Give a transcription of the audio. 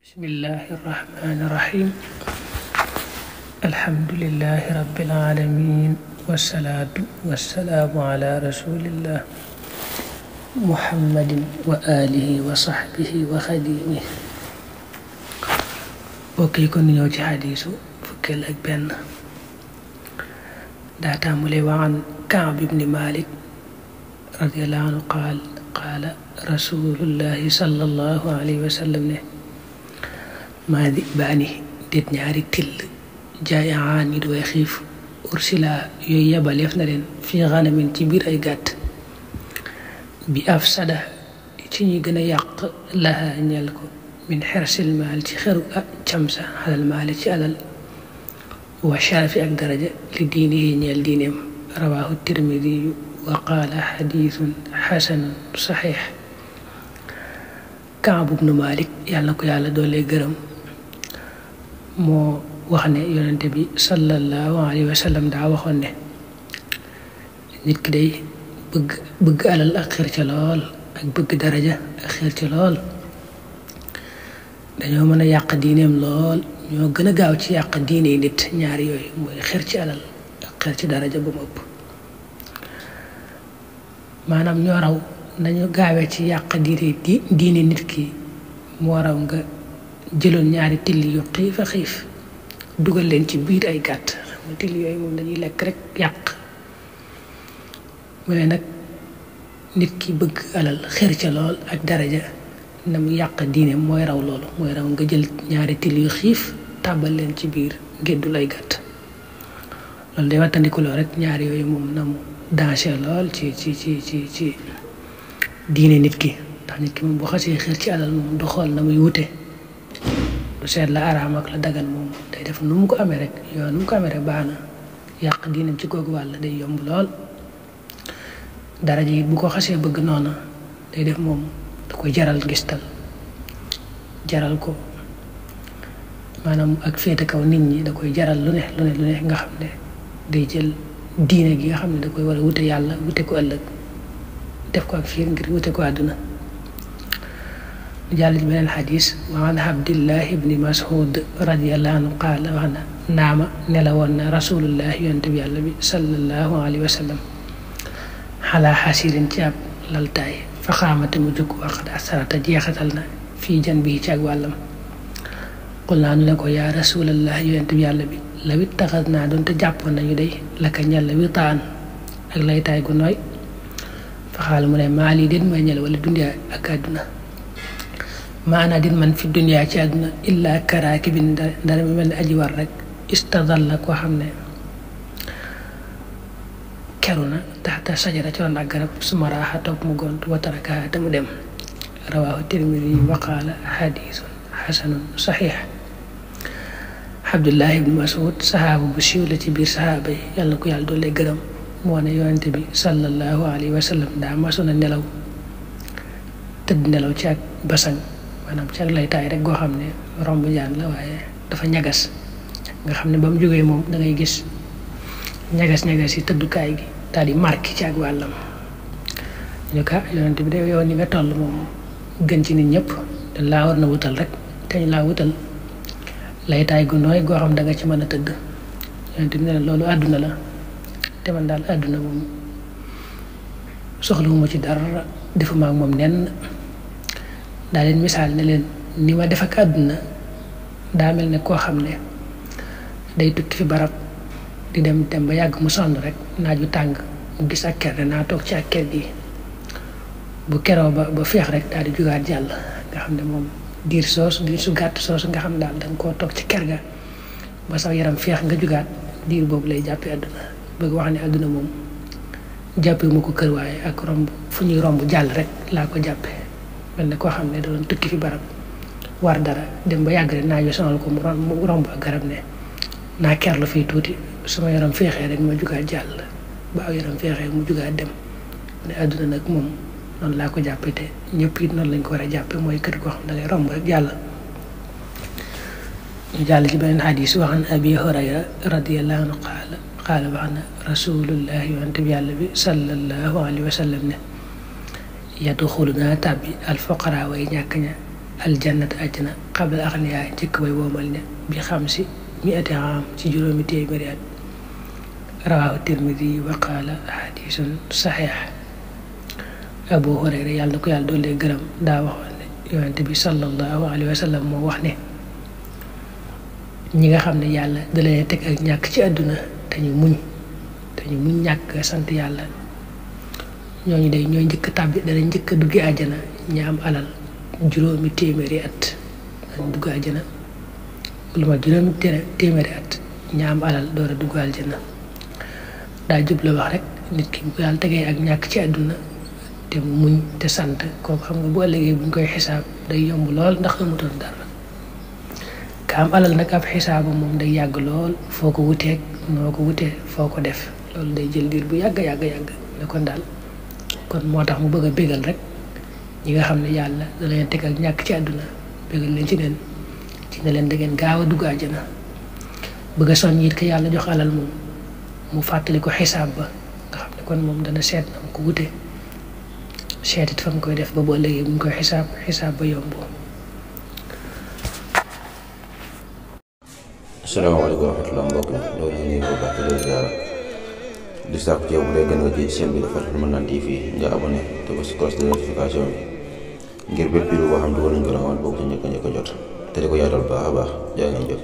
bismillahi irrahmani irrahim alhamdulillahi rabbil alamin wasalaatu wasalaamu ala rasulillah muhammadin wa alihi wa sahbihi wa xadimih. bokk yi kon ñëw ci xadiisu fukkeel ak benn daa tàmbalee waxan Kaab ibni Malik radiyallahu anhu qaala rasulullahi sallallahu alayhi wa sallam ne maa di baani déet ñaari till jaayaan yi dooy xiif ursila yooyu yebaleef na leen fii xanamin ci biir ay gàtt bi afsada ci ñi gën a yàq laha ñel ko min xersil maal ci xeru camsa xalal maali ci alal wa sharafi ak daraja li diini yi ñeel diineem rawaahu tirmidi wa qaala xadiisun xasanun saxiix. Kaab ibnu Malik yàlla na ko yàlla doolee gërëm moo wax ne yonente bi sallallahu alayhi wa sallam daa waxoon ne nit ki day bëgg alal ak xir ca lool ak bëgg daraja ak xir ca lool dañoo mën a yàq diineem lool, ñoo gën a gaaw ci yàq diine nit. ñaari yooyu mooy xir ci alal ak xir ci daraja ba mu ëpp, maanaam ñoo raw nañu gaawee ci yàq diine nit ki moo raw nga jëloon ñaari till yu xiif a xiif dugal leen ci biir ay gàtt. xam nga till yooyu moom dañuy lekk rek yàq. mu ne nag nit ki bëgg alal xër ca lool ak daraja na mu yàq diine mooy raw loolu, mooy raw nga jël ñaari till yu xiif tàbbal leen ci biir géddul ay gàtt. loolu day wattandikuloo rek ñaari yooyu moom na mu danger lool ci diine nit ki. ndax nit ki moom bu xasee xër ci alal moom du xool na muy wute, du seet la araam ak la dagan, moom day def nu mu ko amee rek yoon nu mu ko amee rek baax na. yàq diinam ci googu wàll day yomb lool. daraja yi bu ko xasee bëgg noona day def moom da koy jaral gistal, jaral ko maanaam ak féete kaw nit ñi da koy jaral lu ne nga xam ne day jël diine gi nga xam ne da koy war a wute yàlla wute ko ëllëg def ko ak fiir ngir wute ko àdduna. jàll ci beneen xadis wa an abdillahi ibni mas'ud radiyallahu anhu qaala wax na naama nelawoon na rasulullah yonent bi yàlla bi sallallahu alayhi wa sallam xalaa xasirin ci ab laltaay fa xaamate mu jóg wax asarata jeexatal na fii jan bi ci ak wàllam. qul naa nu ne ko yaa rasulallah yonent bi yàlla bi lawit taxas naa doonte jàppoon nañu day laka ñal la witaan ak laytaay gu nooy. fa xaal mu ne maa lii den mooy ñel wala dunyaa ak àdduna maana din man fi duniyaa ci àdduna illaa karaaki bi dara mi mel ne aji war rek istadalla koo xam ne keru na taxta sajara ci ron ak garab suma raaxa toog mu gont wataraka te mu dem. rawaahu tirmidi wa qaala xadiisun xasanun saxiix. Abdullah ibn Mas'ud saxaaba bu siiw la ci biir saxaaba yi, yàlla ko yàlla doole gërëm, moo ne yonente bi sallallahu alayhi wa sallam daa masoon a nelaw tëdd nelaw ci ak basang, maanaam ci ak laytaay rek goo xam ne romb jaan la waaye dafa ñagas, nga xam ne ba mu jógee moom da ngay gis ñagas yi tëddukaay gi daal di marqué ci ak wàllam. ñu ko yonent bi de yow ni nga toll moom gën ci nit ñëpp dañ laa war na wutal rek te ñu laa wutal laytaay gu nooy goo xam da nga ci mën a tëdd. yonent bi ne loolu àdduna la, te man daal àdduna moom soxlawuma ci dara, defuma ak moom nenn. daa leen misaal ne leen ni ma def ak àdduna daa mel ne koo xam ne day tukki fi barab di dem ba yàgg mu sonn rek naaj wu tàng mu gis ak ker naa toog ci ak ker gi bu keroo ba feex rek daal di jugaat jàll. nga xam ne moom diir su gàtt soosu nga xam daal danga koo toog ci ker ga ba sax yaram feex nga jugaat diir boobu lay jàppee àdduna. bëgg wax ne àdduna moom jàppee mu ko kër waaye ak romb fu ñuy romb jàll rek laa ko jàppee. mel ne koo xam ne da doon tukki fi barab war dara dem ba yàgg rek naaj wi sonal ko mu romb ak garab ne naa kerlu fii tuuti sama yaram feexee rek ma jugaat jàll ba aw yaram feexee mu jugaat dem. ne àdduna nag moom noonu laa ko jàppee te ñëpp it noonu lañ ko war a jàppe mooy kër goo xam da ngay romb rek jàll. ñu jàll ci beneen xadis wa an abi hurayra radiyallahu anhu qaala wax na rasulullah yonent bi yàlla bi sallallahu alayhi wa sallam ne yadxulu naa tàbbi alfuqaraa way ñàkk ña aljannat àjjana qabla axniyaa njëkk way woomal ne bi xam si mi'ati aam ci juróomi téeméeri at rawaahu tirmidi wa qaala hadiisun saxiix. Abu Hurayra yàlla na ko yàlla doole gërëm daa waxoon ne yonente bi sallallahu alayhi wa sallam moo wax ne ñi nga xam ne yàlla da leen teg ak ñàkk ci àdduna te ñu muñ ñàkk sant yàlla ñooñu day ñooy njëkk tàbbi dana njëkk a duggi àjjana ñi am alal juróomi téeméeri at dañ dugg àjjana lu ma juróomi téeméeri at ñi am alal door a dugg àjjana. daa jubla wax rek nit ki bu yàlla tegee ak ñàkk ci àdduna te mu muñ te sant kooku xam nga bu ëllëgee buñ koy xisaab day yomb lool ndax amutoon dara. ka am alal nag ab xisaabu moom day yàgg lool foo ko wuteeg noo ko wutee foo ko def loolu day jël diir bu yàgg ne kon daal kon moo tax mu bëgg a bégal rek ñi nga xam ne yàlla da leen teg ak ñàkk ci àdduna bégal leen ci ne leen da ngeen gaaw a dugg àjjana. bëgg a soññ it ko yàlla jox alal moom mu fàttali ko xisaab ba nga xam ne kon moom dana seet na mu ko wute seet it fa mu koy def ba bu ëllëgee bu ñu koy xisaab ba yomb. asalaamaaleykum wa rahmatulah mbokk mi loolu ñu ngi ko baax di leen ziara di sàkku ci yow bu dee gën nga ci chaîne bi dafa Manaan TV nga abonné te ba si cloche de notification bi ngir bépp vidéo boo xam dugal nañ ko la woon bokk ci njëkk a jot te di ko yaatal baax a baax jaa ngeen jëf.